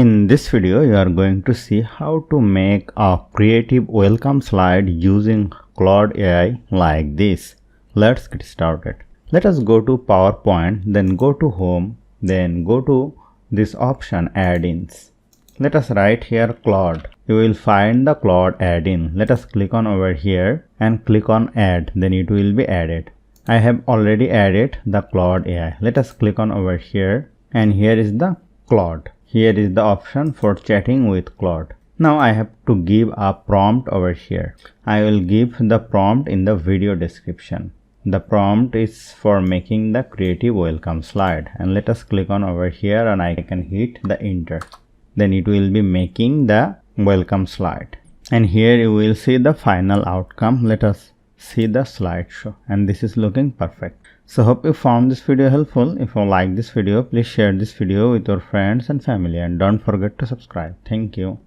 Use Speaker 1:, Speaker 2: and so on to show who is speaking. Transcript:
Speaker 1: In this video, you are going to see how to make a creative welcome slide using Claude AI like this. Let's get started. Let us go to PowerPoint, then go to Home, then go to this option Add-ins. Let us write here Claude. You will find the Claude add-in. Let us click on over here and click on Add, then it will be added. I have already added the Claude AI. Let us click on over here, and here is the Claude. Here is the option for chatting with Claude. Now I have to give a prompt over here. I will give the prompt in the video description. The prompt is for making the creative welcome slide, and let us click on over here and I can hit the enter. Then it will be making the welcome slide, and here you will see the final outcome. Let us see the slideshow, and this is looking perfect. So hope you found this video helpful. If you like this video, please share this video with your friends and family, and don't forget to subscribe. Thank you.